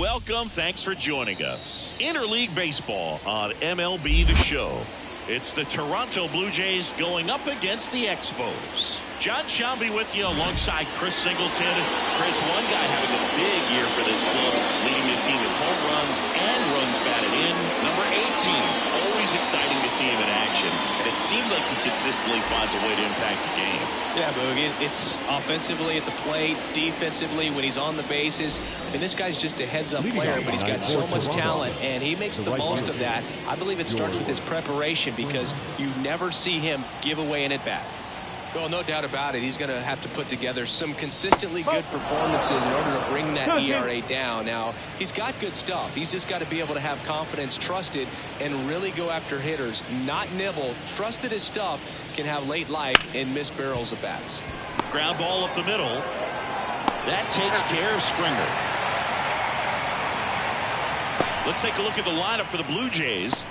Welcome. Thanks for joining us. Interleague Baseball on MLB The Show. It's the Toronto Blue Jays going up against the Expos. John Shelby with you alongside Chris Singleton. Chris, one guy having a big year for this club, leading the team in home runs and runs batted in. Number 18. Always exciting to see him in action. And it seems like he consistently finds a way to impact the game. Yeah, Boogie, it's offensively at the plate, defensively when he's on the bases. And this guy's just a heads-up player, but he's got so much talent, and he makes the most of that. I believe it starts with his preparation because you never see him give away an at-bat. Well, no doubt about it. He's going to have to put together some consistently good performances in order to bring that ERA down. Now, he's got good stuff. He's just got to be able to have confidence, trust it, and really go after hitters, not nibble. Trust that his stuff can have late life and miss barrels of bats. Ground ball up the middle. That takes care of Springer. Let's take a look at the lineup for the Blue Jays.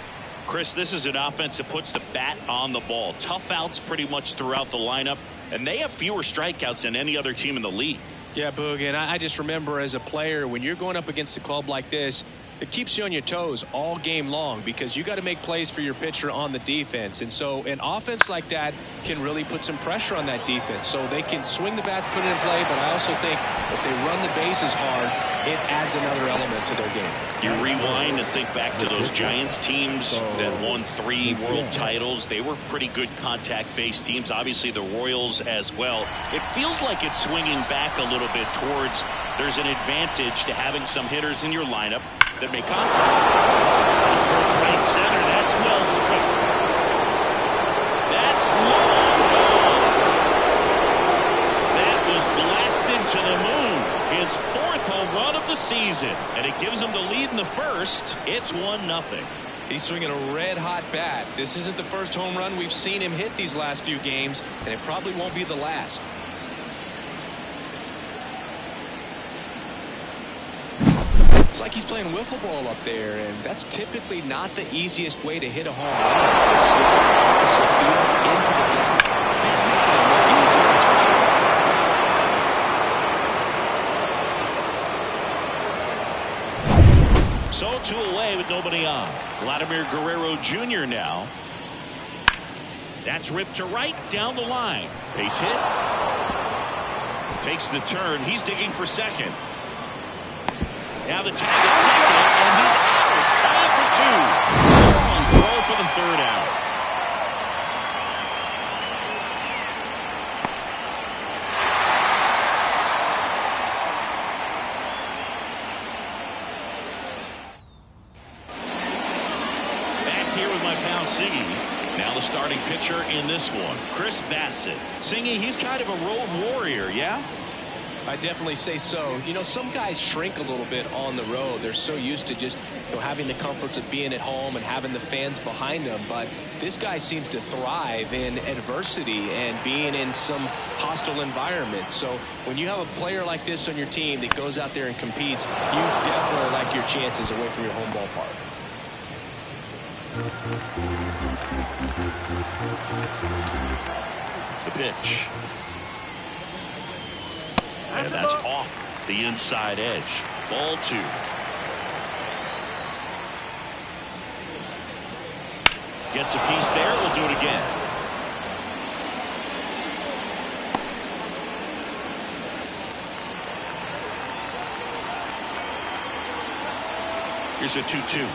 Chris, this is an offense that puts the bat on the ball. Tough outs pretty much throughout the lineup, and they have fewer strikeouts than any other team in the league. Yeah, Boog, and I just remember as a player, when you're going up against a club like this, it keeps you on your toes all game long because you got to make plays for your pitcher on the defense. And so an offense like that can really put some pressure on that defense. So they can swing the bats, put it in play, but I also think if they run the bases hard, it adds another element to their game. You rewind and think back to those Giants teams that won 3 world titles. They were pretty good contact-based teams. Obviously, the Royals as well. It feels like it's swinging back a little bit towards there's an advantage to having some hitters in your lineup that make contact. Towards right center, that's well struck. That's long gone. That was blasted to the moon. His 4th home run of the season, and it gives him the lead in the first. It's 1-0. He's swinging a red-hot bat. This isn't the first home run we've seen him hit these last few games, and it probably won't be the last. It's like he's playing wiffle ball up there, and that's typically not the easiest way to hit a home run. To slide across the field into the gap. Man, making it look easy, that's for sure. So 2 away with nobody on. Vladimir Guerrero Jr. now. That's ripped to right down the line. Base hit. Takes the turn. He's digging for second. Now the tag at second, and he's out. Time for 2. Long throw for the 3rd out. Back here with my pal Siggy. Now the starting pitcher in this one, Chris Bassett. Siggy, he's kind of a road warrior, yeah? I definitely say so. You know, some guys shrink a little bit on the road. They're so used to just, having the comforts of being at home and having the fans behind them. But this guy seems to thrive in adversity and being in some hostile environment. So when you have a player like this on your team that goes out there and competes, you definitely like your chances away from your home ballpark. The pitch. And that's off the inside edge. Ball 2. Gets a piece there. We'll do it again. Here's a 2-2.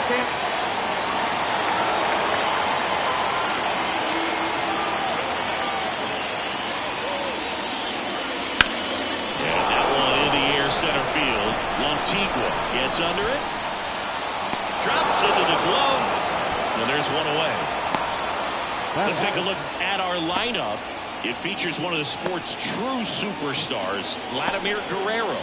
Okay. Center field. Montigua gets under it. Drops into the glove. And there's one away. Let's take a look at our lineup. It features one of the sport's true superstars, Vladimir Guerrero.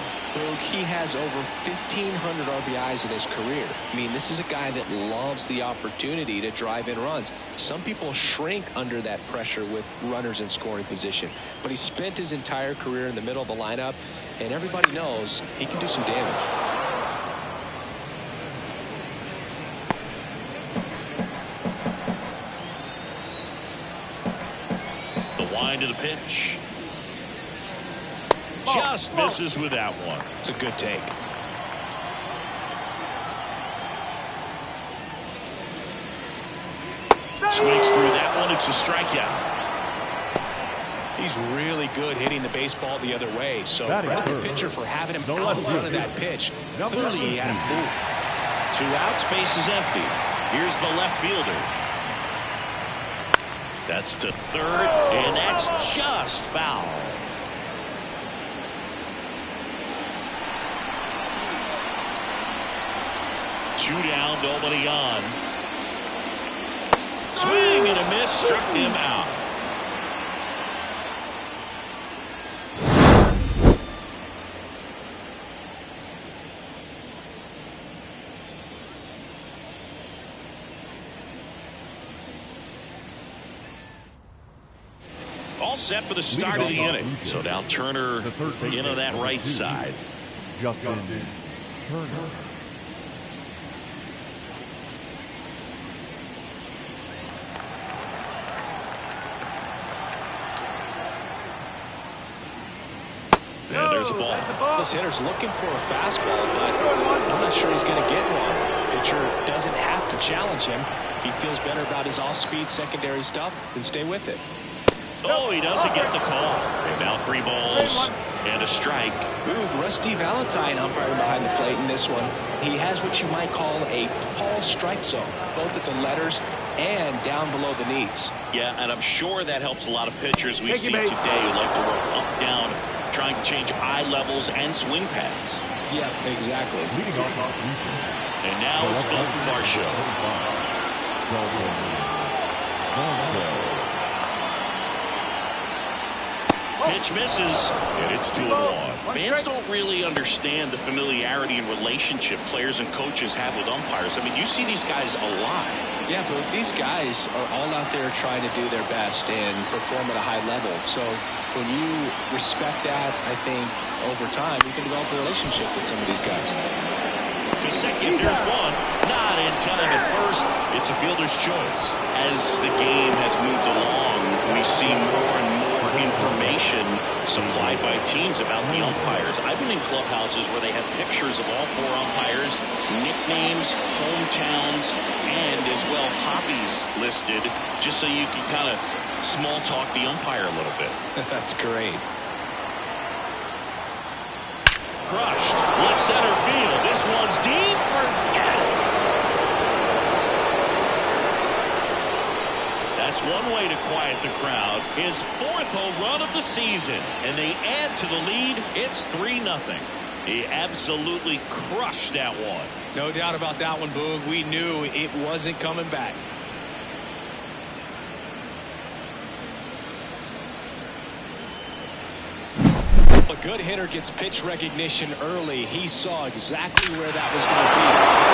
He has over 1,500 RBIs in his career. I mean, this is a guy that loves the opportunity to drive in runs. Some people shrink under that pressure with runners in scoring position. But he spent his entire career in the middle of the lineup, and everybody knows he can do some damage. The wind of the pitch. just misses with that one. It's a good take. Swings through that one. It's a strikeout. He's really good hitting the baseball the other way. So credit the pitcher for having him out in front of that pitch. Clearly he had him fooled. 2 outs, base is empty. Here's the left fielder. That's to third, and that's just foul. Two down, nobody on. Swing and a miss, struck him out. All set for the start of the inning. So now Turner in on that right side. Justin Turner. And there's a ball. This hitter's looking for a fastball, but I'm not sure he's going to get one. Pitcher doesn't have to challenge him. If he feels better about his off-speed secondary stuff, then stay with it. Oh, he doesn't get the call. And now 3 balls and a strike. Ooh, Rusty Valentine umpiring behind the plate in this one. He has what you might call a tall strike zone, both at the letters and down below the knees. Yeah, and I'm sure that helps a lot of pitchers we've seen today who like to work up, down, trying to change eye levels and swing paths. Yeah, exactly. And now it's Dalton Varsho. Pitch misses, and it's 2-1. Fans don't really understand the familiarity and relationship players and coaches have with umpires. I mean, you see these guys a lot. Yeah, but these guys are all out there trying to do their best and perform at a high level. So when you respect that, I think over time you can develop a relationship with some of these guys. To second, there's one. Not in time at first. It's a fielder's choice. As the game has moved along, we see more and more information supplied by teams about the umpires. I've been in clubhouses where they have pictures of all 4 umpires, nicknames, hometowns, and as well hobbies listed, just so you can kind of small talk the umpire a little bit. That's great. Crushed. Left center field. This one's deep. Forget it. That's one way to quiet the crowd. His 4th home run of the season. And they add to the lead. It's 3-0. He absolutely crushed that one. No doubt about that one, Boog. We knew it wasn't coming back. A good hitter gets pitch recognition early. He saw exactly where that was going to be.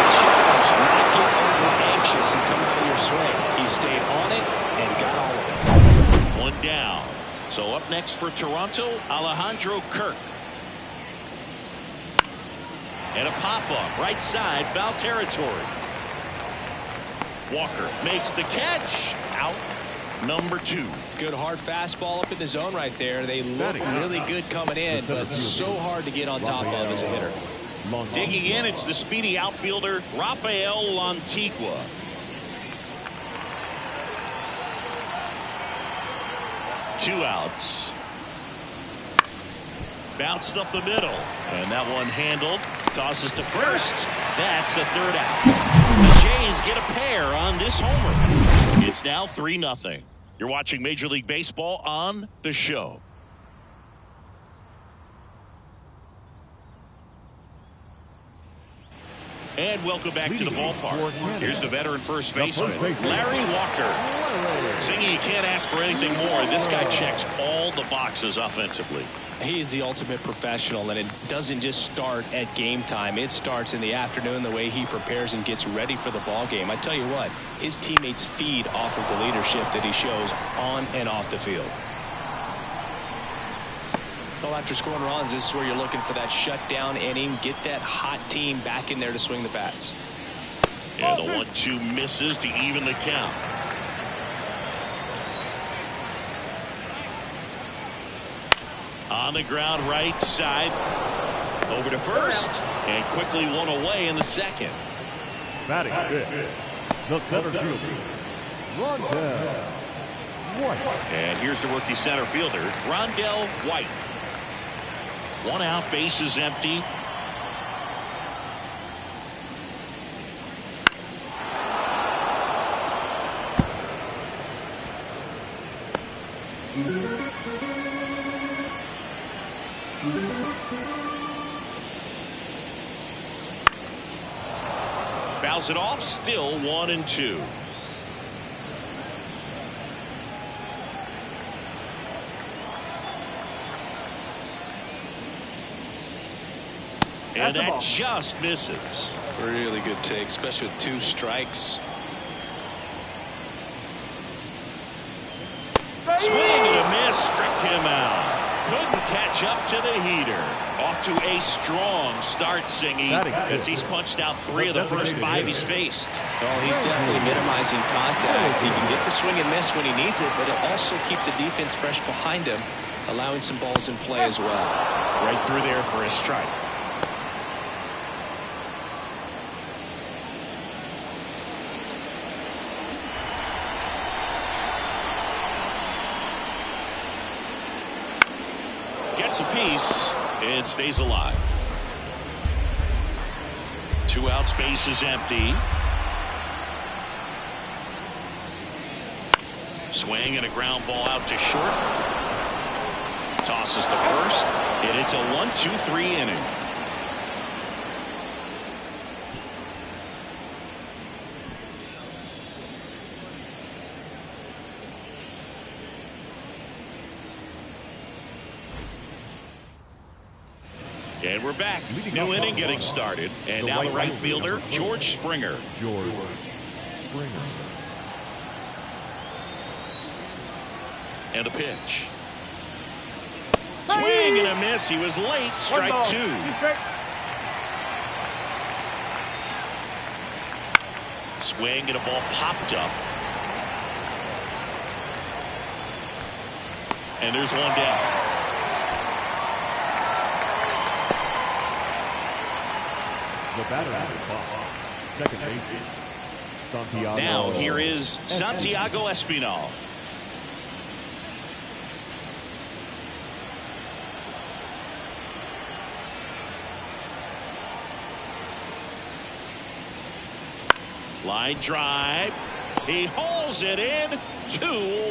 The challenge, not get over anxious and come out of your swing. He stayed on it and got all of it. One down. So up next for Toronto, Alejandro Kirk. And a pop-up, right side, foul territory. Walker makes the catch. Out. Number 2. Good hard fastball up in the zone right there. They look really good coming in, but so hard to get on top of as a hitter. Digging in, it's the speedy outfielder, Rafael Lantigua. Two outs. Bounced up the middle. And that one handled. Tosses to first. That's the 3rd out. The Jays get a pair on this homer. It's now 3-0. You're watching Major League Baseball on The Show. And welcome back to the ballpark. Here's the veteran first baseman, Larry Walker. Singing, you can't ask for anything more. This guy checks all the boxes offensively. He's the ultimate professional, and it doesn't just start at game time. It starts in the afternoon, the way he prepares and gets ready for the ball game. I tell you what, his teammates feed off of the leadership that he shows on and off the field. Well, after scoring runs, this is where you're looking for that shutdown inning. Get that hot team back in there to swing the bats. And the 1-2 misses to even the count. On the ground right side. Over to first. And quickly one away in the second. Batting fifth, the center fielder, Rondell White. And here's the rookie center fielder, Rondell White. One out, bases empty. Fouls it off, still 1-2. And that just misses. Really good take, especially with 2 strikes. Swing and a miss, struck him out. Couldn't catch up to the heater. Off to a strong start, Singy, as he's punched out 3 of the first 5 he's faced. Well, he's definitely minimizing contact. He can get the swing and miss when he needs it, but it'll also keep the defense fresh behind him, allowing some balls in play as well. Right through there for a strike. Gets a piece and stays alive. 2 outs, bases empty. Swing and a ground ball out to short. Tosses to first, and it's a 1-2-3 inning. And we're back. New inning getting started. And now the right fielder, George Springer. George Springer. And a pitch. Swing and a miss. He was late. Strike 2. Swing and a ball popped up. And there's one down. The batter at the top. Second baseman, Santiago. Now here is Santiago Espinal. Line drive. He hauls it in. 2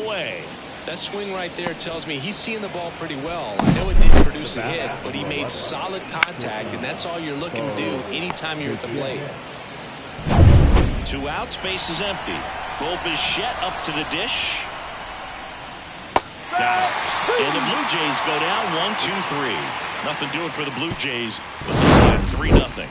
away. That swing right there tells me he's seeing the ball pretty well. I know it didn't produce a hit, but he made solid contact, and that's all you're looking to do anytime you're at the plate. 2 outs, bases empty. Bichette up to the dish. Got it. And the Blue Jays go down 1-2-3. Nothing doing for the Blue Jays, but they're 3-0.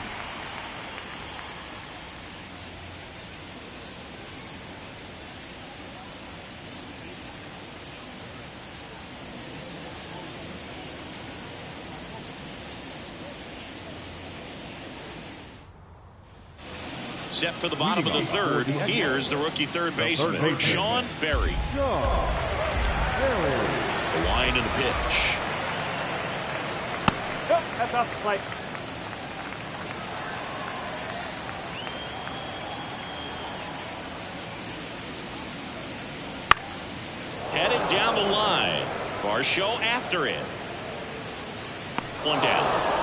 Set for the bottom of the third. Here's the rookie third baseman, Sean Berry. The line and the pitch. That's off the plate. Headed down the line. Varsho after it. 1 down.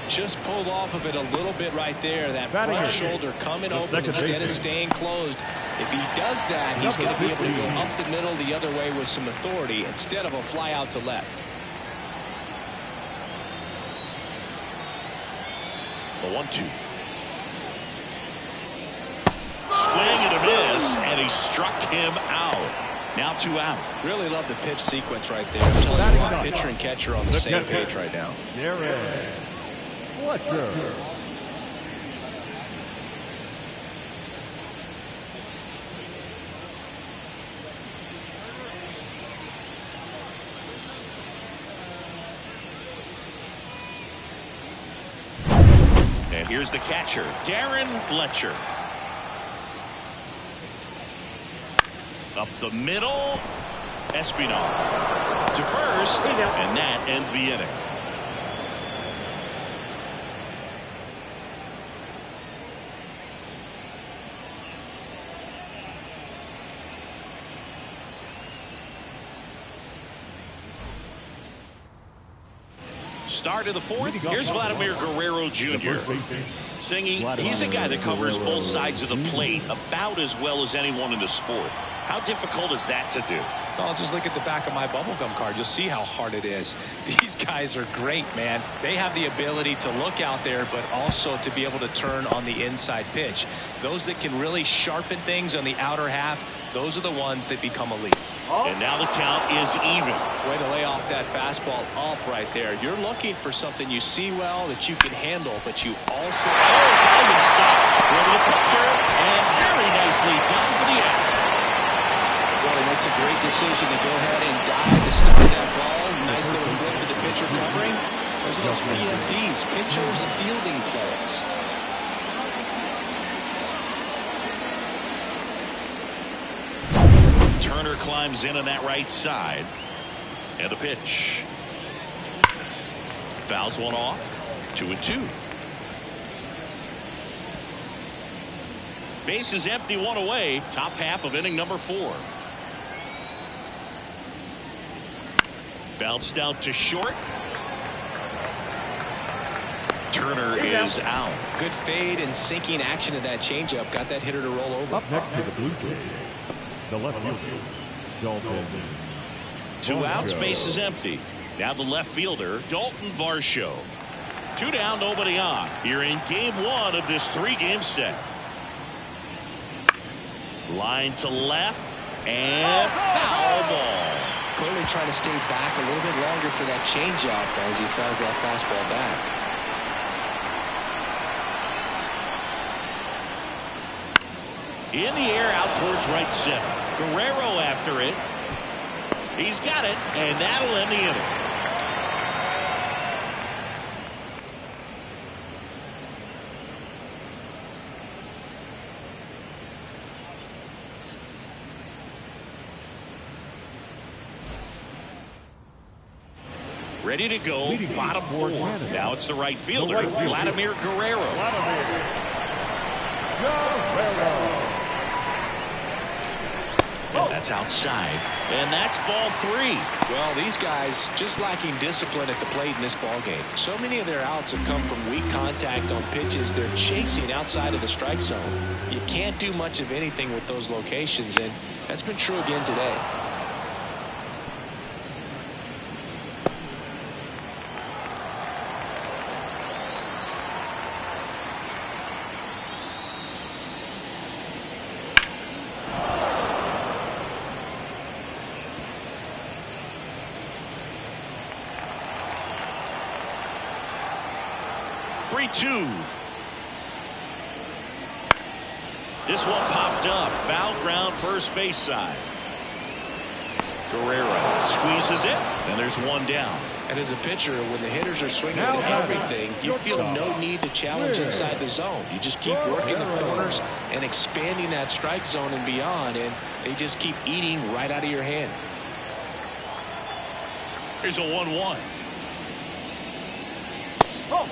Just pulled off of it a little bit right there. That front shoulder coming open instead of staying closed. If he does that, he's going to be able to go up the middle the other way with some authority instead of a fly out to left. The 1-2. Swing and a miss, and he struck him out. Now 2 out. Really love the pitch sequence right there. I'm telling you what, pitcher and catcher on the same page right now. Fletcher. And here's the catcher, Darren Fletcher. Up the middle. Espinal to first, and that ends the inning. Start of the fourth. Here's Vladimir Guerrero Jr. Singing, he's a guy that covers both sides of the plate about as well as anyone in the sport. How difficult is that to do? Well, just look at the back of my bubblegum card. You'll see how hard it is. These guys are great, man. They have the ability to look out there, but also to be able to turn on the inside pitch. Those that can really sharpen things on the outer half, those are the ones that become elite. And now the count is even. Way to lay off that fastball up right there. You're looking for something you see well that you can handle, but you also... Oh, diving stop. Go to the pitcher, and very nicely done for the out. Well, he makes a great decision to go ahead and dive to stop that ball. Nice little flip to the pitcher covering. Those are those PFDs, pitchers fielding plays. Turner climbs in on that right side. And the pitch. Fouls one off. 2-2. Base is empty, one away. Top half of inning number 4. Bounced out to short. Turner is out. Good fade and sinking action of that changeup. Got that hitter to roll over. Up next to the Blue Jays, the left fielder, Dalton. 2 outs, base is empty. Now the left fielder, Dalton Varsho. 2 down, nobody on. Here in game 1 of this 3-game set. Line to left, and foul ball. Clearly trying to stay back a little bit longer for that changeup as he fouls that fastball back. In the air, out towards right center. Guerrero after it. He's got it, and that'll end the inning. Ready to go, bottom 4. Now it's the right fielder, Vladimir Guerrero. And that's outside. And that's ball 3. Well, these guys just lacking discipline at the plate in this ball game. So many of their outs have come from weak contact on pitches they're chasing outside of the strike zone. You can't do much of anything with those locations, and that's been true again today. 3-2. This one popped up. Foul ground, first base side. Guerrero squeezes it, and there's one down. And as a pitcher, when the hitters are swinging at everything, you feel no need to challenge inside the zone. You just keep working the corners and expanding that strike zone and beyond, and they just keep eating right out of your hand. Here's a 1-1. Oh.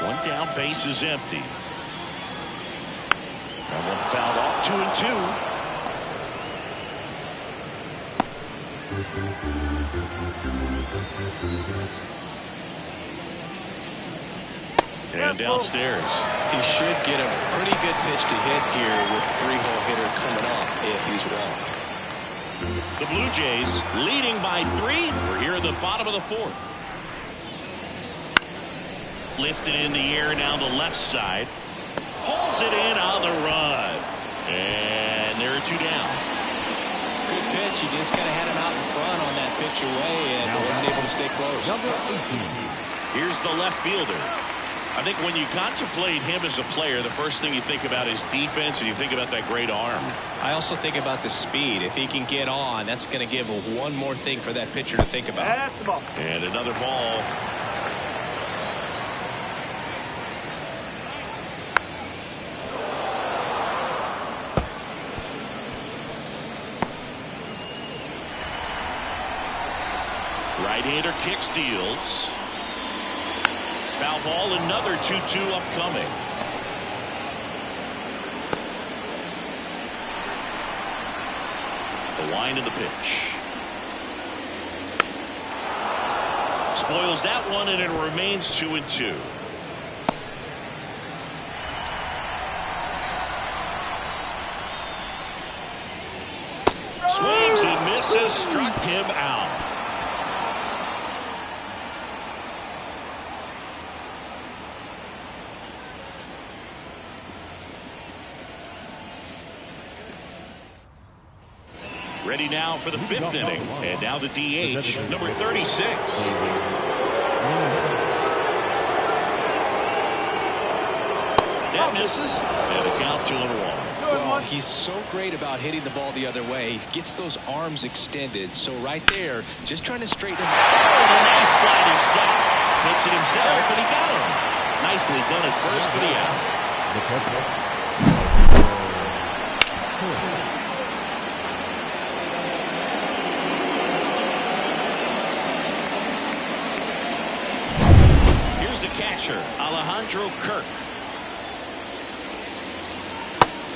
One down, base is empty. That one fouled off, 2-2. And downstairs. He should get a pretty good pitch to hit here with a 3-hole hitter coming up if he's well. The Blue Jays leading by 3. We're here at the bottom of the 4th. Lifted in the air down the left side. Pulls it in on the run. And there are 2 down. Good pitch. He just kind of had him out in front on that pitch away and wasn't able to stay close. Number 18. Here's the left fielder. I think when you contemplate him as a player, the first thing you think about is defense, and you think about that great arm. I also think about the speed. If he can get on, that's going to give one more thing for that pitcher to think about. And another ball. Right-hander kick steals. Foul ball, another 2-2 upcoming. The wind of the pitch. Spoils that one, and it remains 2-2. Swings and misses, struck him out. Ready now for the 5th inning. And now the DH, number 36. That misses. And a count 2-1. Well, he's so great about hitting the ball the other way. He gets those arms extended. So right there, just trying to straighten him out. Oh, a nice sliding stop. Takes it himself, and he got him. Nicely done at first for the out. Here's the catcher, Alejandro Kirk.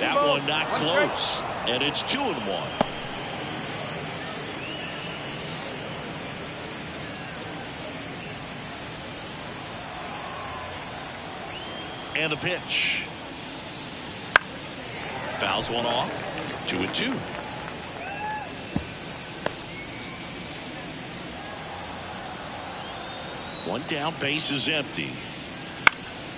That one not close, and it's 2-1. And the pitch. Fouls one off. 2-2. One down, base is empty.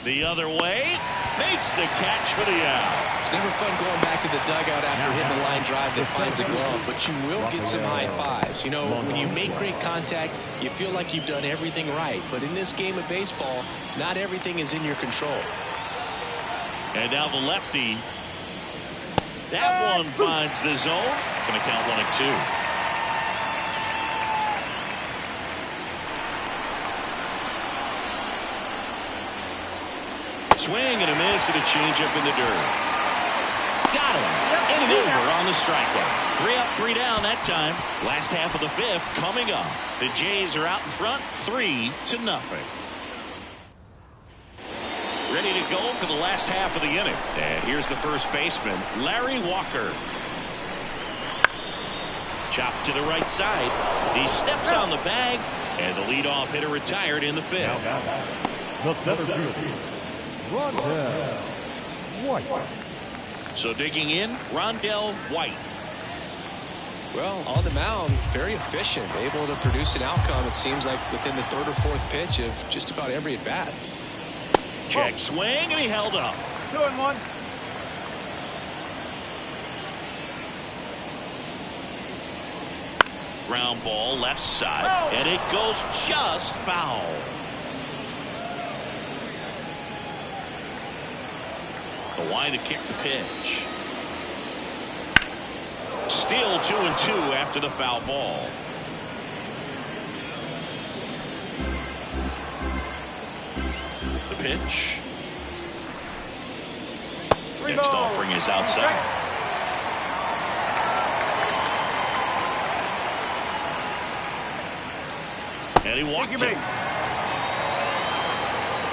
The other way, makes the catch for the out. It's never fun going back to the dugout after hitting a line drive that finds a glove, but you will get some high fives. You know, when you make great contact, you feel like you've done everything right. But in this game of baseball, not everything is in your control. And now the lefty. That one finds the zone. Going to count 1-2. Swing and a miss and a changeup in the dirt. Got him. In and over on the strikeout. 3 up, 3 down that time. Last half of the 5th coming up. The Jays are out in front 3-0. Ready to go for the last half of the inning. And here's the first baseman, Larry Walker. Chopped to the right side. He steps on the bag, and the leadoff hitter retired in the 5th. The center fielder, Montreal White. So digging in, Rondell White. Well, on the mound, very efficient, able to produce an outcome, it seems like, within the 3rd or 4th pitch of just about every at-bat. Check swing, and he held up. 2-1. Ground ball left side, and it goes just foul. The wind to kick the pitch. Still 2-2 after the foul ball. The pitch. Next offering is outside. And he walked it.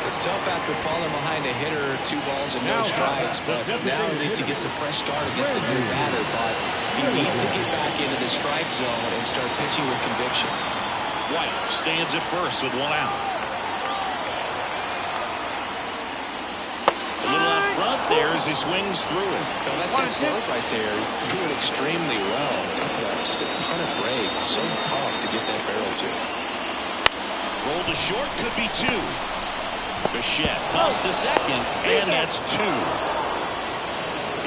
It's tough after falling behind a hitter, 2 balls and no strikes, but now at least he gets a fresh start against a new batter. But he needs to get back into the strike zone and start pitching with conviction. White stands at first with 1 out. A little out front there as he swings through it. Well, that's that slope right there. He's doing extremely well. Talk about just a ton of breaks. So tough to get that barrel to. Roll to short, could be 2. Bichette tossed to second, and that's 2.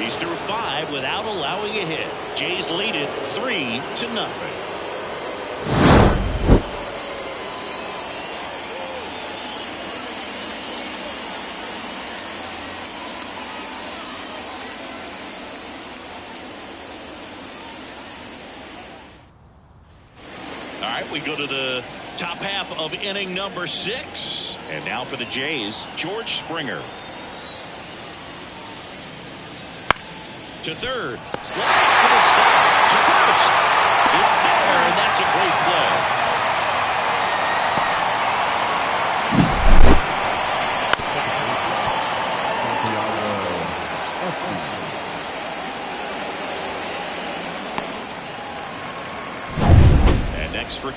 He's through 5 without allowing a hit. Jays lead it 3-0. All right, we go to the top half of inning number 6. And now for the Jays, George Springer. To third. Slides for the stop. To first. It's there, and that's a great play.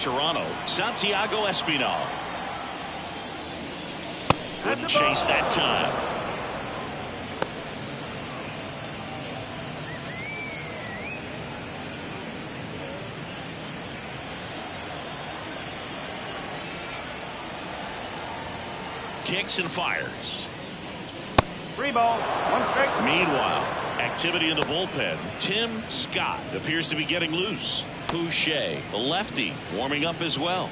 Toronto, Santiago Espinal. Couldn't chase that time. Kicks and fires. 3 balls, 1 strike. Meanwhile, activity in the bullpen. Tim Scott appears to be getting loose. Boucher, the lefty, warming up as well.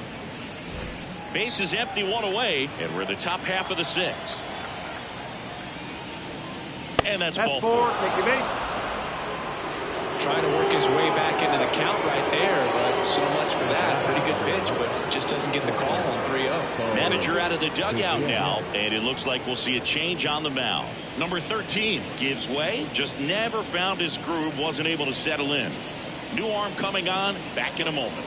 Base is empty, 1 away, and we're in the top half of the 6th. And that's ball 4. Take your base. Trying to work his way back into the count right there, but so much for that. Pretty good pitch, but just doesn't get the call on 3-0. Manager out of the dugout now, and it looks like we'll see a change on the mound. Number 13 gives way, just never found his groove, wasn't able to settle in. New arm coming on, back in a moment.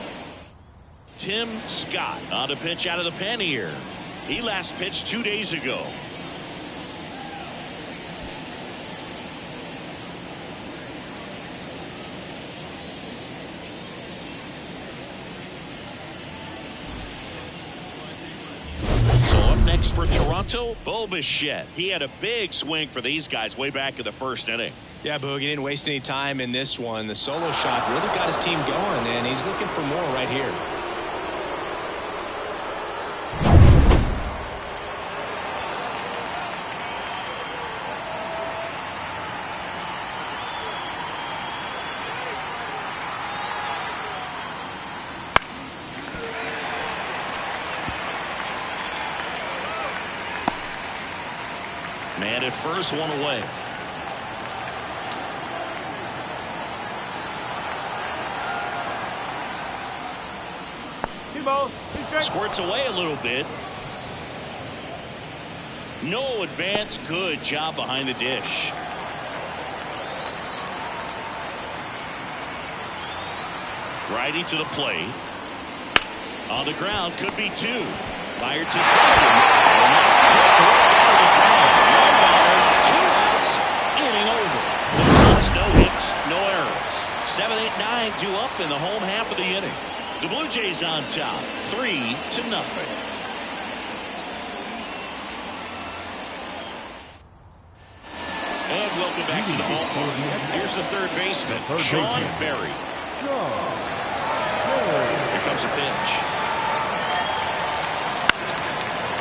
Tim Scott on to pitch out of the pen here. He last pitched 2 days ago. Next for Toronto, Bo Bichette. He had a big swing for these guys way back in the 1st inning. Yeah, Boog, he didn't waste any time in this one. The solo shot really got his team going, and he's looking for more right here. Man at first, 1 away. Two balls, 2 strikes. Squirts away a little bit. No advance. Good job behind the dish. Righty to the plate. On the ground, could be 2. Fired to second. And that's inning over. No hits, no errors. 7, 8, 9 due up in the home half of the inning. The Blue Jays on top, 3-0. And welcome back to the ballpark. Here's the third baseman, Sean Berry. Here comes a pitch.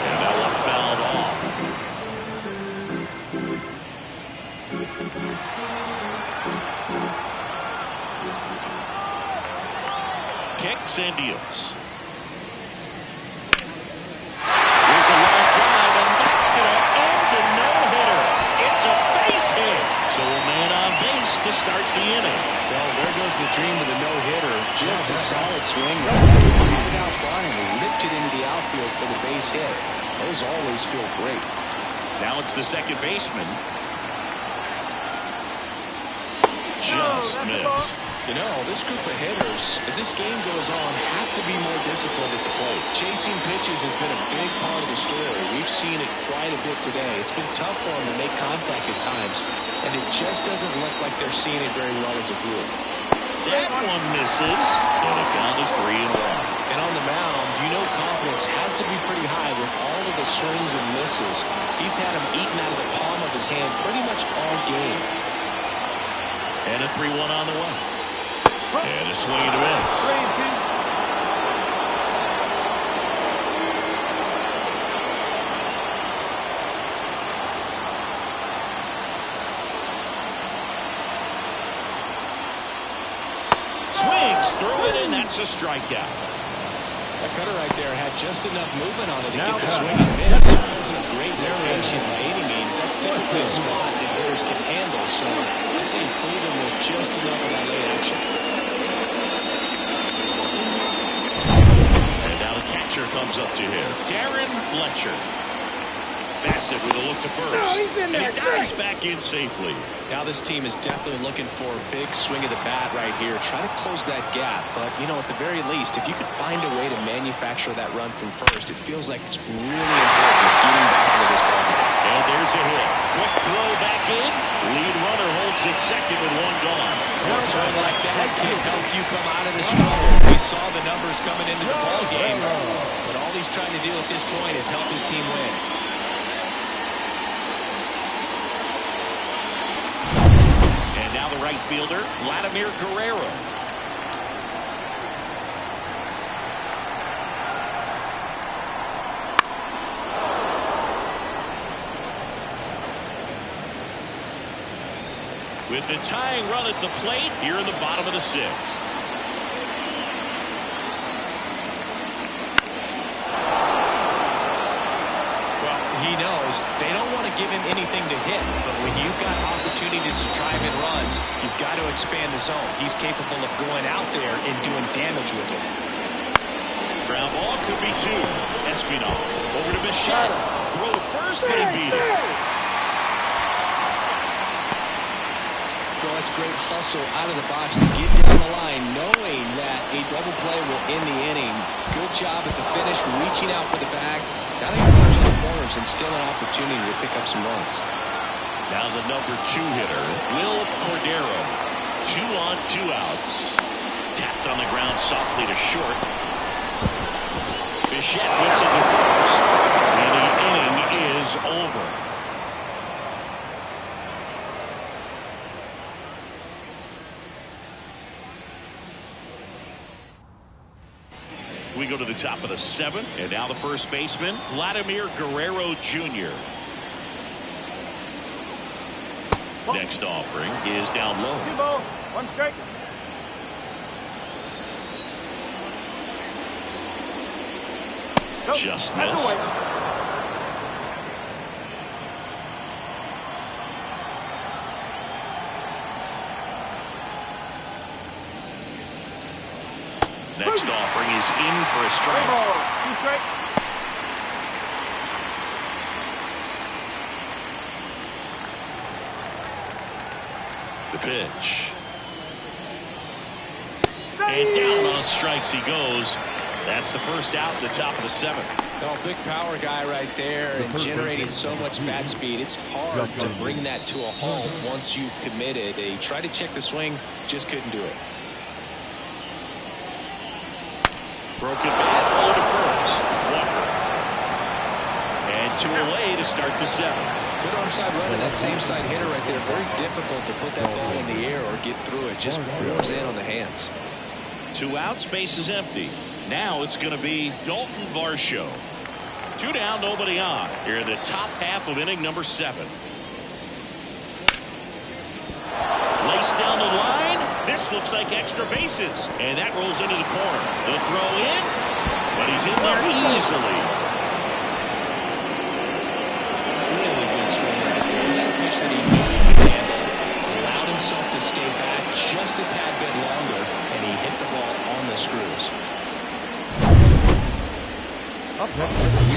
And that one fouled off. Kicks and deals. Here's a long drive, and that's going to end the no-hitter. It's a base hit. So a man on base to start the inning. Well, there goes the dream of the no-hitter. Just a solid swing. Right out front and ripped it into the outfield for the base hit. Those always feel great. Now it's the second baseman. Just missed. You know, this group of hitters, as this game goes on, have to be more disciplined at the plate. Chasing pitches has been a big part of the story. We've seen it quite a bit today. It's been tough for them to make contact at times, and it just doesn't look like they're seeing it very well as a group. That one misses, and the count is 3-1. And on the mound, you know confidence has to be pretty high with all of the swings and misses. He's had them eaten out of the palm of his hand pretty much all game. And a 3-1 on the way. And a swing and a miss. 3-2. Swings through it, and that's a strikeout. That cutter right there had just enough movement on it to get the swing and miss. It wasn't a great variation by any means. That's typically a spot that hitters can handle, so I'd say he played him with just enough of that late action. And now the catcher comes up to him. Darren Fletcher. Bassett with a look to first. And he dives back in safely. Now this team is definitely looking for a big swing of the bat right here. Try to close that gap. But, you know, at the very least, if you could find a way to manufacture that run from first, it feels like it's really important getting back into this ball. And there's a hit. Quick throw back in. Lead runner holds it second with 1 gone. A swing like that can help you come out of the struggle. We saw the numbers coming into the ball game, but all he's trying to do at this point is help his team win. And now the right fielder, Vladimir Guerrero. With the tying run at the plate here in the bottom of the sixth. Well, he knows they don't want to give him anything to hit, but when you've got opportunities to drive in runs, you've got to expand the zone. He's capable of going out there and doing damage with it. Ground ball could be two. Espinal over to Bichette. Throw to first, but he beat it. Well, that's great hustle out of the box to get down the line, knowing that a double play will end the inning. Good job at the finish, reaching out for the bag. Now they have runners in the corners and still an opportunity to pick up some runs. Now the number 2 hitter, Will Cordero. 2 on, 2 outs. Tapped on the ground softly to short. Bichette whips it to first. And the inning is over. We go to the top of the 7th, and now the first baseman, Vladimir Guerrero Jr. Next offering is down low. 2 balls, 1 strike. Just missed. Next offering is in for a strike. 3 balls, 2 strikes. The pitch. And down on strikes he goes. That's the first out at the top of the 7th. Oh, big power guy right there and generating so much bat speed. It's hard to bring that to a halt once you've committed. They tried to check the swing, just couldn't do it. Broken bat, low to first. Walker. And 2 away to start the 7th. Good arm side run and that same side hitter right there. Very difficult to put that ball in the air or get through it. Just pours in on the hands. 2 outs, base is empty. Now it's going to be Dalton Varsho. 2 down, nobody on. Here in the top half of inning number 7. Laced down the line. This looks like extra bases. And that rolls into the corner. The throw in. But he's in there easily. Really good swing right there. That pitch that he knew he could handle. Allowed himself to stay back just a tad bit longer. And he hit the ball on the screws.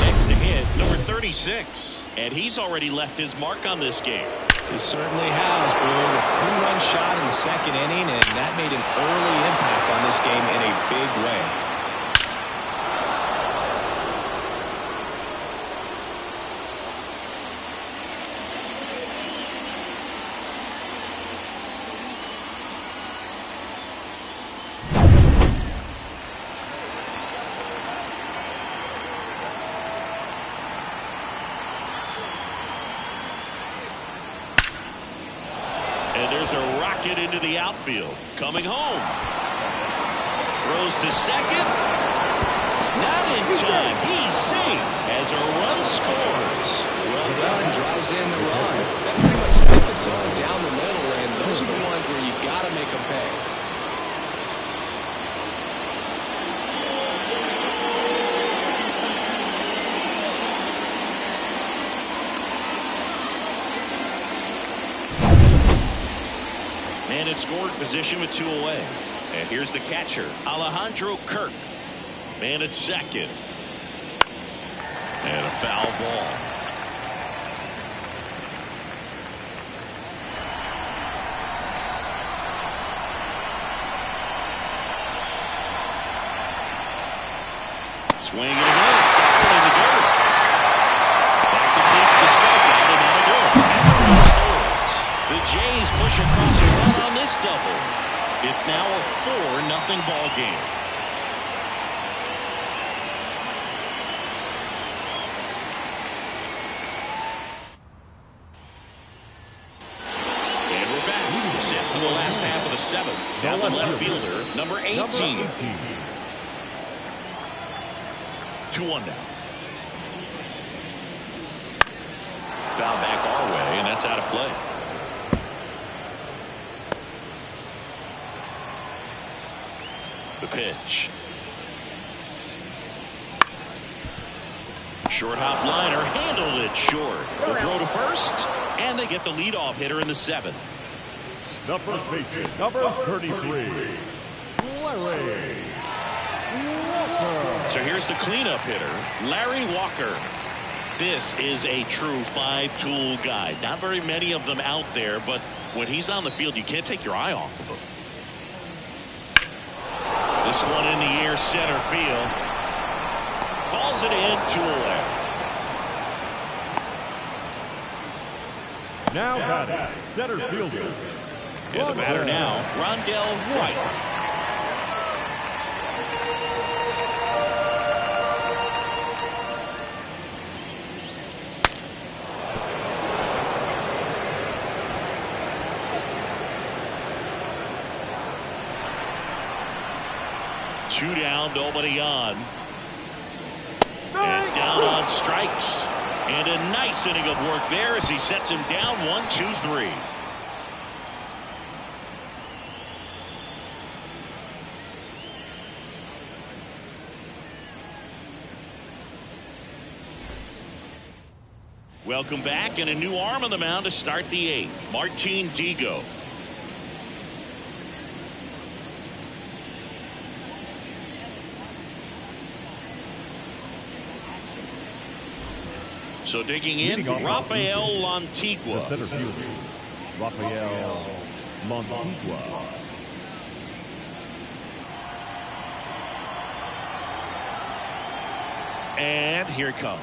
Next to hit, number 36. And he's already left his mark on this game. He certainly has, Blue. A 2-run shot in the 2nd inning, and that made an early impact on this game in a big way. There's a rocket into the outfield. Coming home. Throws to second. Not in time. He's safe as a run scores. Well done. Drives in the run. That pretty much split the zone down the middle, and those are the ones where you've got to make them pay. And in scored position with 2 away. And here's the catcher, Alejandro Kirk. Man at second. And a foul ball. Swing and a miss. That one in the dirt. That completes the strikeout and now a goal. The Jays push across a run on this double. It's now a 4-0 ball game. And we're back. Set for the last half of the 7th. Now the left fielder, number 18. 2-1 now. Foul back our way, and that's out of play. The pitch. Short hop liner, handled it short. The throw to first, and they get the leadoff hitter in the 7th. The first baseman, number 33, Larry Walker. So here's the cleanup hitter, Larry Walker. This is a true 5-tool guy. Not very many of them out there, but when he's on the field, you can't take your eye off of him. This one in the air, center field. Calls it in, 2 away. Now batting, center fielder. And the batter now, Rondell White. Two down, nobody on. And down on strikes. And a nice inning of work there as he sets him down 1-2-3. Welcome back, and a new arm on the mound to start the 8th. Martin Digo. So digging in, Rafael Lantigua. The center fielder, Rafael Lantigua. And here it comes.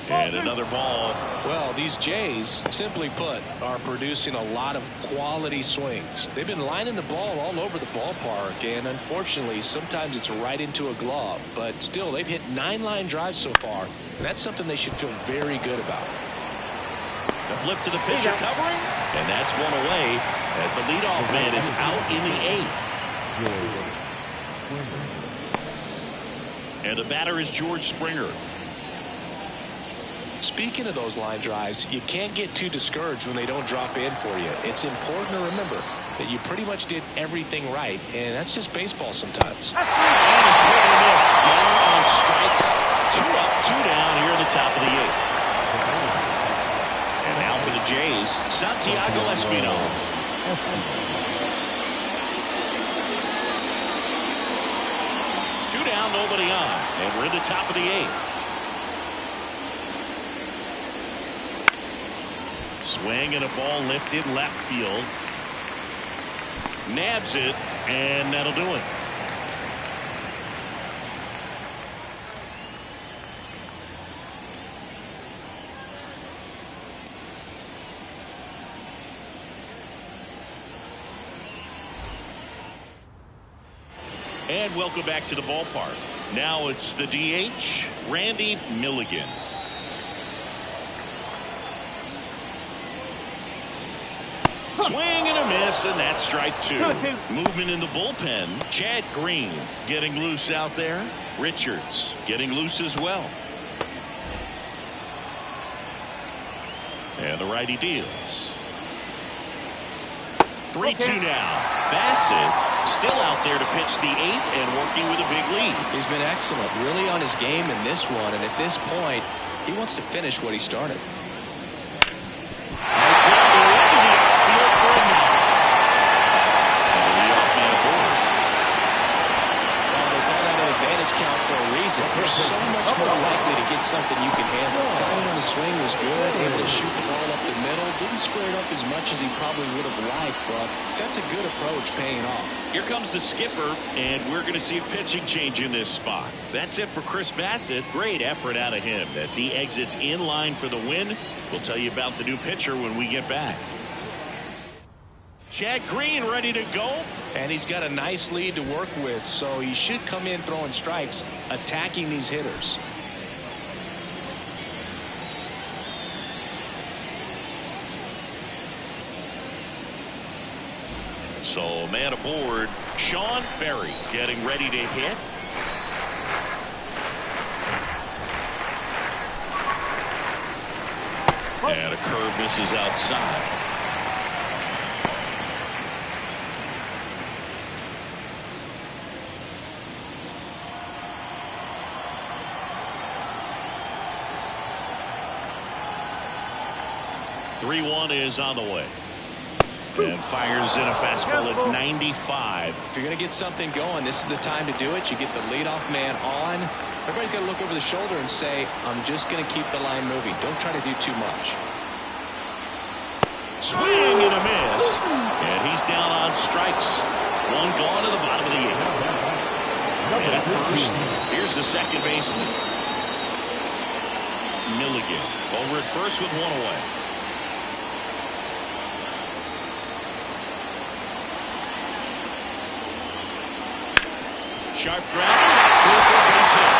And another ball. Well, these Jays, simply put, are producing a lot of quality swings. They've been lining the ball all over the ballpark, and unfortunately, sometimes it's right into a glove. But still, they've hit 9 line drives so far, and that's something they should feel very good about. The flip to the pitcher covering, and that's one away as the leadoff man is out in the 8th. And the batter is George Springer. Speaking of those line drives, you can't get too discouraged when they don't drop in for you. It's important to remember that you pretty much did everything right, and that's just baseball sometimes. And a swing and a miss. Down on strikes. 2 up, 2 down here in the top of the 8th. And now for the Jays, Santiago Espinal. 2 down, nobody on, and we're in the top of the 8th. Swing and a ball lifted left field. Nabs it, and that'll do it. And welcome back to the ballpark. Now it's the DH, Randy Milligan. Swing and a miss, and that's strike 2. Movement in the bullpen. Chad Green getting loose out there. Richards getting loose as well. And the righty deals. 3-2 now. Bassett still out there to pitch the 8th and working with a big lead. He's been excellent, really on his game in this one, and at this point, he wants to finish what he started. Count for a reason. You're so much more likely to get something you can handle. Timing on the swing was good, able to shoot the ball up the middle. Didn't square it up as much as he probably would have liked, but that's a good approach paying off. Here comes the skipper, and we're going to see a pitching change in this spot. That's it for Chris Bassett. Great effort out of him as he exits in line for the win. We'll tell you about the new pitcher when we get back. Chad Green ready to go. And he's got a nice lead to work with, so he should come in throwing strikes, attacking these hitters. So man aboard, Sean Berry getting ready to hit. And a curve misses outside. .3-1 is on the way. And fires in a fastball at 95. If you're going to get something going, this is the time to do it. You get the leadoff man on. Everybody's got to look over the shoulder and say, I'm just going to keep the line moving. Don't try to do too much. Swing and a miss. And he's down on strikes. One gone to the bottom of the 8th. And at first, here's the second baseman. Milligan over at first with one away. Sharp ground. That's for base hit.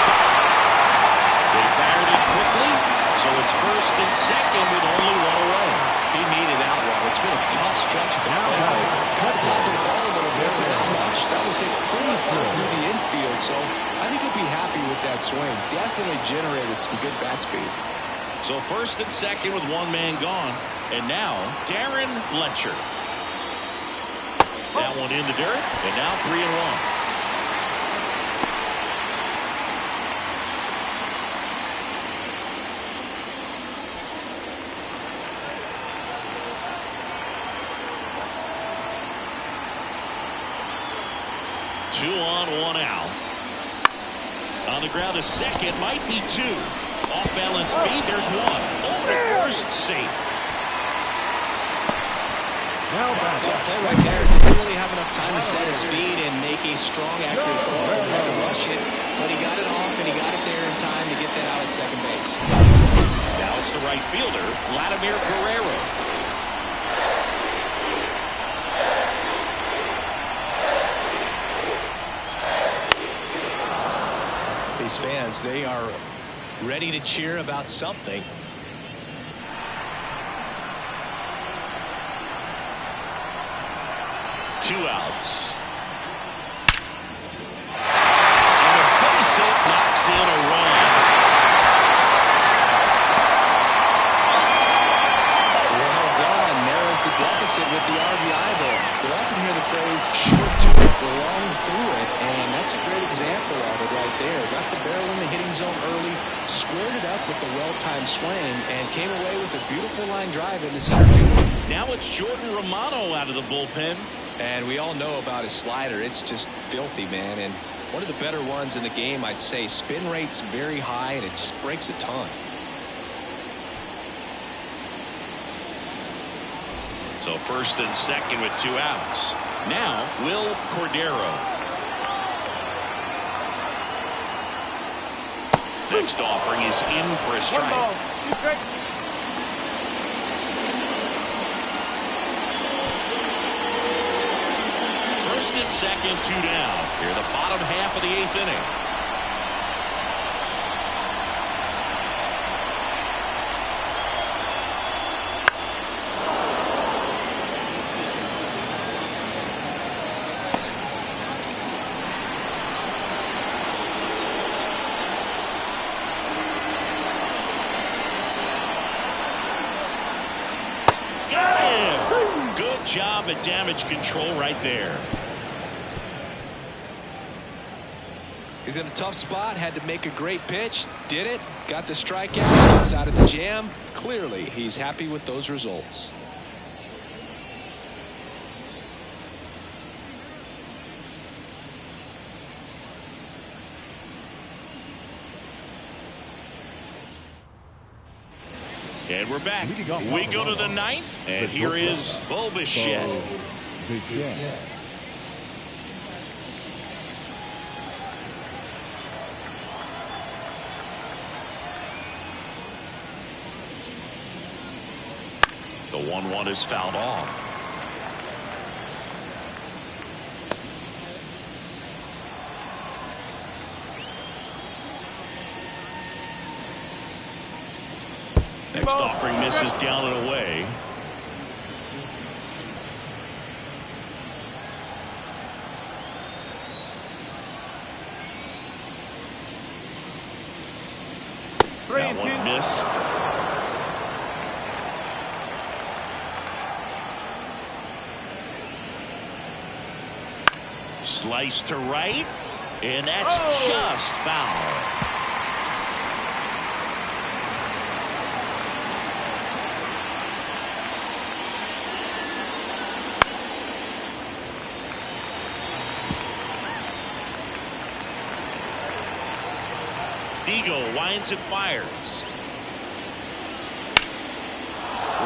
They fired it quickly, so it's first and second with only one away. He needed that one. It's been a tough stretch for him. Got the top of the ball a little bit, but not much. That was hit pretty far through the infield, so I think he'll be happy with that swing. Definitely generated some good bat speed. So first and second with one man gone. And now, Darren Fletcher. That one in the dirt, and now 3-1. Two on, one out. On the ground, a second, might be two. Off balance beat, there's one. Over to first, safe. Tough play right there. Didn't really have enough time to set his feet and make a strong, accurate throw. Had to rush it, but he got it off and he got it there in time to get that out at second base. Now it's the right fielder, Vladimir Guerrero. These fans, they are ready to cheer about something. Two outs. And a base hit knocks in a run. Well done. Narrows the deficit with the RBI there. You often hear the phrase short to it, long through it, and that's a great example of it right there. Got the barrel in the hitting zone early, squared it up with the well-timed swing, and came away with a beautiful line drive into center field. Now it's Jordan Romano out of the bullpen. And we all know about his slider. It's just filthy, man. And one of the better ones in the game, I'd say. Spin rate's very high, and it just breaks a ton. So first and second with two outs. Now, Will Cordero. Next offering is in for a strike. First and second, two down. Here, the bottom half of the 8th inning. Got him! Good job at damage control right there. He's in a tough spot, had to make a great pitch, did it, got the strikeout, gets out of the jam. Clearly, he's happy with those results. And we're back. We go to the 9th, and here is Bo Bichette. The 1-1 is fouled off. Next offering misses down and away. That one missed. Slice to right, and that's just foul. Digo winds and fires.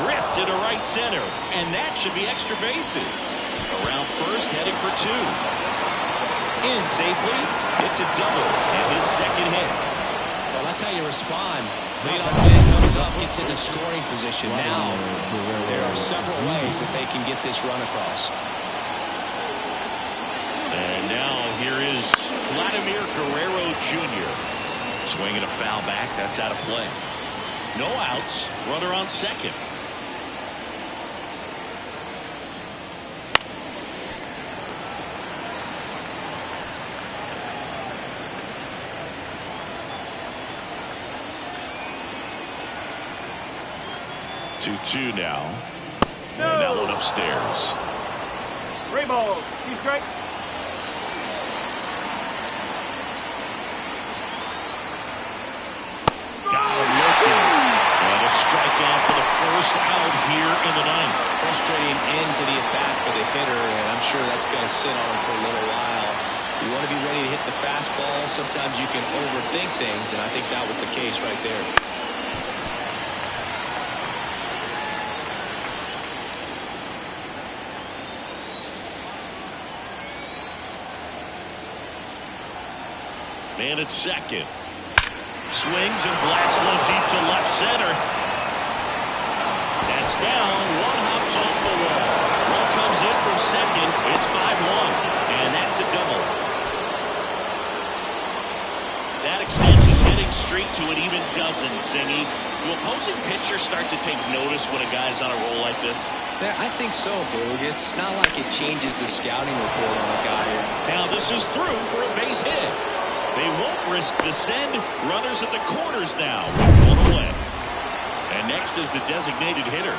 Ripped into right center, and that should be extra bases. Around first, heading for two. In safely, it's a double, and his second hit. Well, that's how you respond. Leadoff man comes up, gets into scoring position. Now, there are several ways that they can get this run across. And now here is Vladimir Guerrero Jr. Swinging a foul back. That's out of play. No outs. Runner on second. Two now. And that one upstairs. 3 balls, 2 strikes. Got him looking. And a strikeout for the first out here in the ninth. Frustrating end to the at-bat for the hitter, and I'm sure that's going to sit on him for a little while. You want to be ready to hit the fastball. Sometimes you can overthink things, and I think that was the case right there. Man at second. Swings and blasts one deep to left center. That's down. One hops off the wall. One comes in from second. It's 5-1. And that's a double. That extends his hitting streak to an even dozen, Singy. Do opposing pitchers start to take notice when a guy's on a roll like this? Yeah, I think so, Boog. It's not like it changes the scouting report on a guy. Now this is through for a base hit. They won't risk the send. Runners at the corners now. One away. And next is the designated hitter.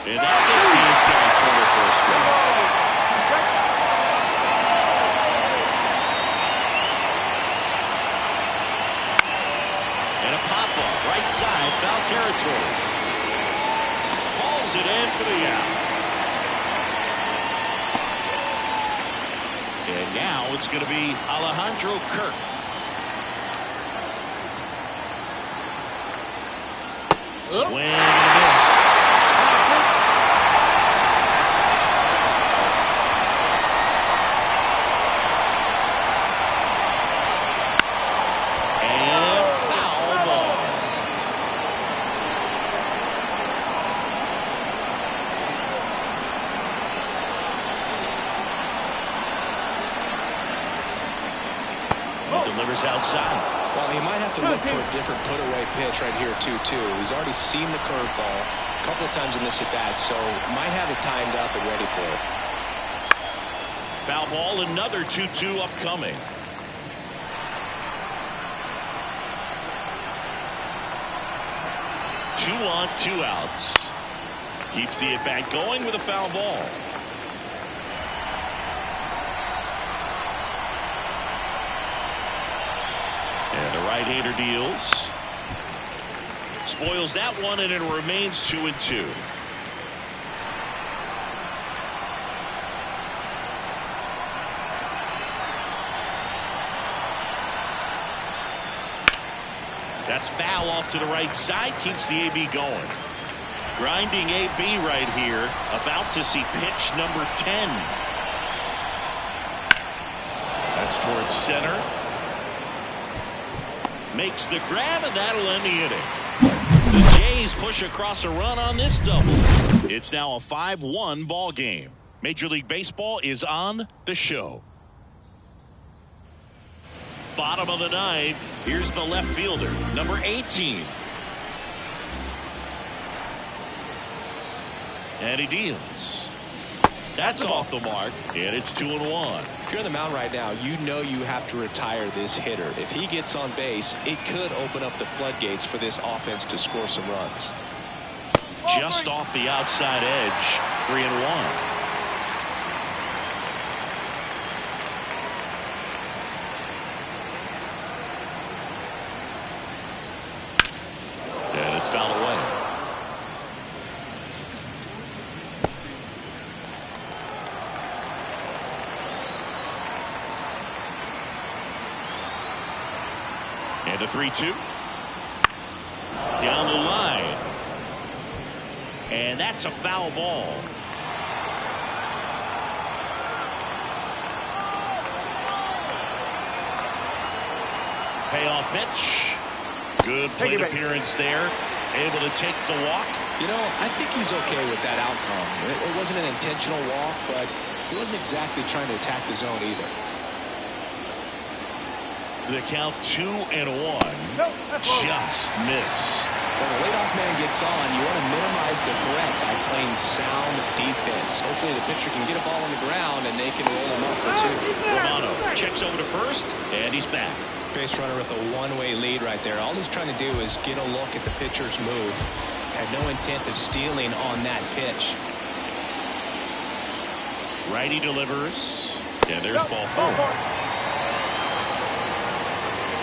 And that gets the inside corner for a strike. And a pop-up. Right side. Foul territory. Hauls it in for the out. And now it's going to be Alejandro Kirk. Swing and a miss. And foul ball. Delivers outside. Well, he might have to look for a different put-away pitch right here, 2-2. He's already seen the curveball a couple of times in this at-bat, so might have it timed up and ready for it. Foul ball, another 2-2 upcoming. Two on, 2 outs. Keeps the at-bat going with a foul ball. And the right-hander deals. Spoils that one, and it remains 2-2. That's foul off to the right side. Keeps the AB going. Grinding AB right here. About to see pitch number 10. That's towards center. Makes the grab, and that'll end the inning. The Jays push across a run on this double. It's now a 5-1 ball game. Major League Baseball is on the show. bottom of the 9th. Here's the left fielder, number 18. And he deals. That's off the mark, and it's 2-1. If you're on the mound right now, you know you have to retire this hitter. If he gets on base, it could open up the floodgates for this offense to score some runs. Just off the outside edge, 3-1. And it's fouled away. And a 3-2. Down the line. And that's a foul ball. Payoff pitch. Good plate appearance there. Able to take the walk. You know, I think he's okay with that outcome. It wasn't an intentional walk, but he wasn't exactly trying to attack the zone either. The count 2-1. Just missed. When the leadoff man gets on, you want to minimize the threat by playing sound defense. Hopefully the pitcher can get a ball on the ground and they can roll him up for 2. Romano checks over to first, and he's back. Base runner with a one-way lead right there. All he's trying to do is get a look at the pitcher's move. Had no intent of stealing on that pitch. Righty delivers, and there's ball 4.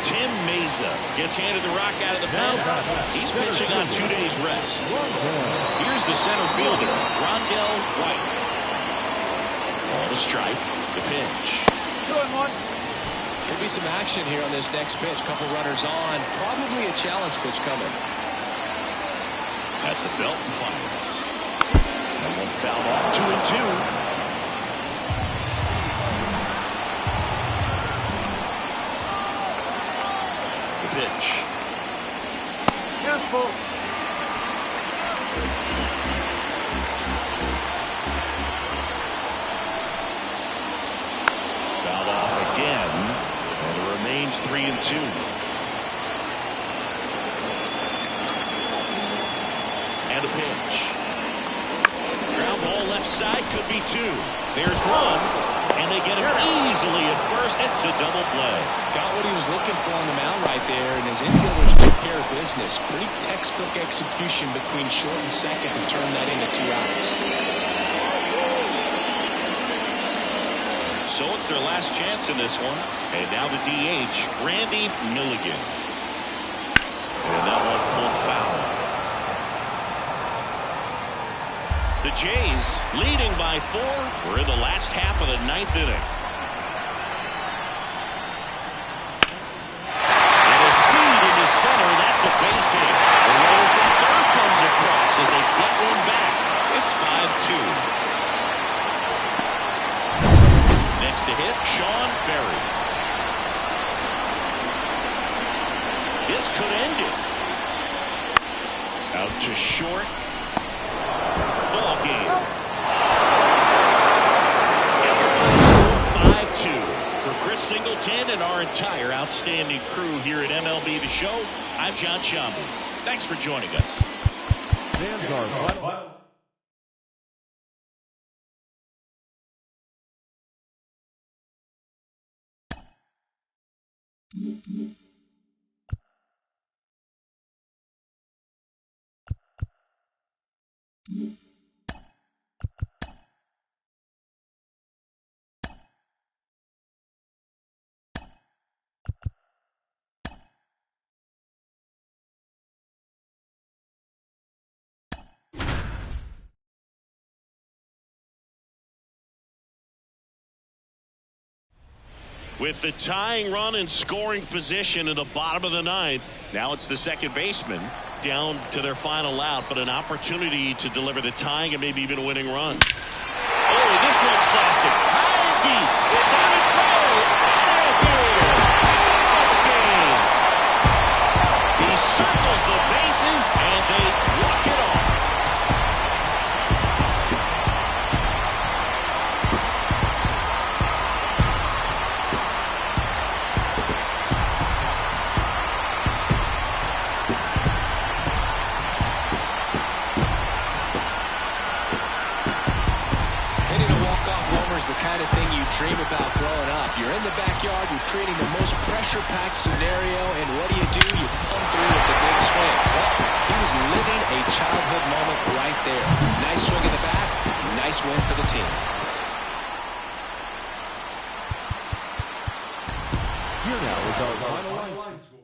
Tim Meza gets handed the rock out of the pen. He's pitching on 2 days rest. Here's the center fielder, Rondell White. Ball to strike, the pitch. 2-1. Could be some action here on this next pitch. Couple runners on. Probably a challenge pitch coming. At the belt and fires. And one foul off, 2-2. Pitch. Careful. Fouled off again, and it remains 3-2. And a pitch. Ground ball left side, could be 2. There's 1. And they get him easily at first. It's a double play. Got what he was looking for on the mound right there, and his infielders took care of business. Pretty textbook execution between short and second to turn that into 2 outs. So it's their last chance in this one. And now the DH, Randy Milligan. And that one pulled foul. The Jays leading by 4. We're in the last half of the 9th inning. And a seed in the center. That's a base hit. The runner from third comes across as they get one back. It's 5-2. Next to hit, Sean Berry. This could end it. Out to short. Ball game. And the final score 5-2. For Chris Singleton and our entire outstanding crew here at MLB The Show, I'm John Shambu. Thanks for joining us. Fans are final. With the tying run in scoring position in the bottom of the 9th, now it's the second baseman down to their final out, but an opportunity to deliver the tying and maybe even a winning run. Oh, this one's blasted. High deep. It's on its way. Out of here. Out of the game. He circles the bases, and they walk it off. dream about growing up. You're in the backyard, you're creating the most pressure-packed scenario, and what do? You come through with the big swing. Well, he was living a childhood moment right there. Nice swing in the bat, nice win for the team. Here now is our final line score.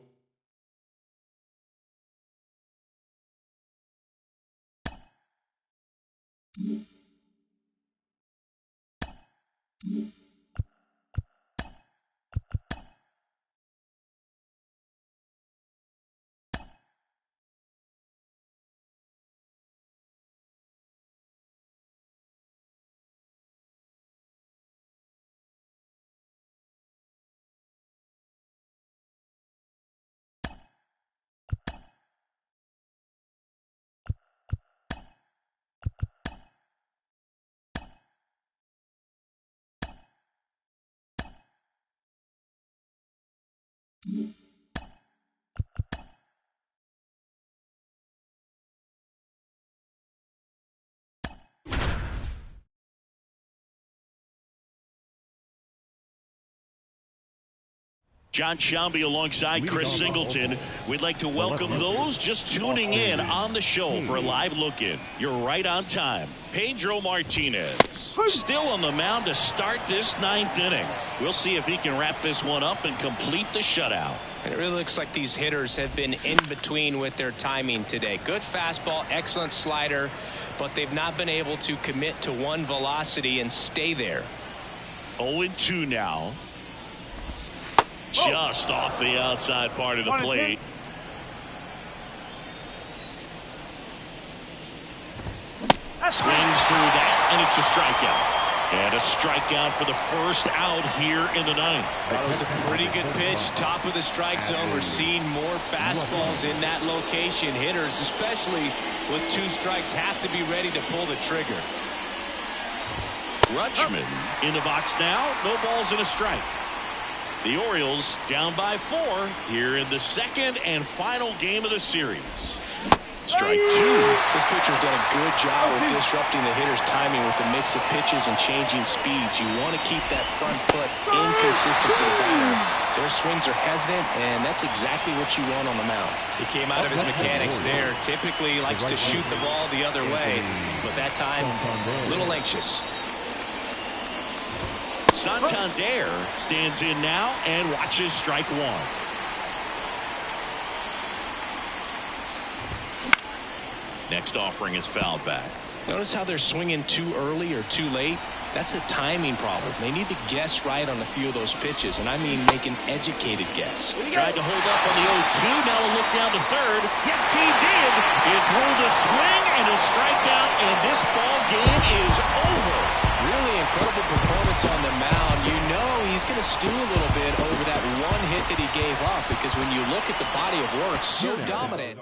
John Shelby alongside Chris Singleton. We'd like to welcome those just tuning in on the show for a live look-in. You're right on time. Pedro Martinez still on the mound to start this ninth inning. We'll see if he can wrap this one up and complete the shutout. And it really looks like these hitters have been in between with their timing today. Good fastball, excellent slider, but they've not been able to commit to one velocity and stay there. 0-2 now. Just off the outside part of the plate. Swings through that, and it's a strikeout. And a strikeout for the first out here in the ninth. That was a pretty good pitch. Top of the strike zone. We're seeing more fastballs in that location. Hitters, especially with 2 strikes, have to be ready to pull the trigger. Rutschman in the box now. No balls and a strike. The Orioles down by 4 here in the second and final game of the series. Strike 2. This pitcher's done a good job of disrupting the hitter's timing with a mix of pitches and changing speeds. You want to keep that front foot inconsistent to the batter. Their swings are hesitant, and that's exactly what you want on the mound. He came out of his mechanics there. Typically likes to shoot the ball the other way, but that time a little anxious. Santander stands in now and watches strike 1. Next offering is fouled back. Notice how they're swinging too early or too late. That's a timing problem. They need to guess right on a few of those pitches, and I mean make an educated guess. Tried to hold up on the 0-2. Now a look down to third. Yes, he did. It's ruled a swing and a strikeout, and this ball game is over. Really incredible performance on the mound. You know he's going to stew a little bit over that one hit that he gave up, because when you look at the body of work, so dominant.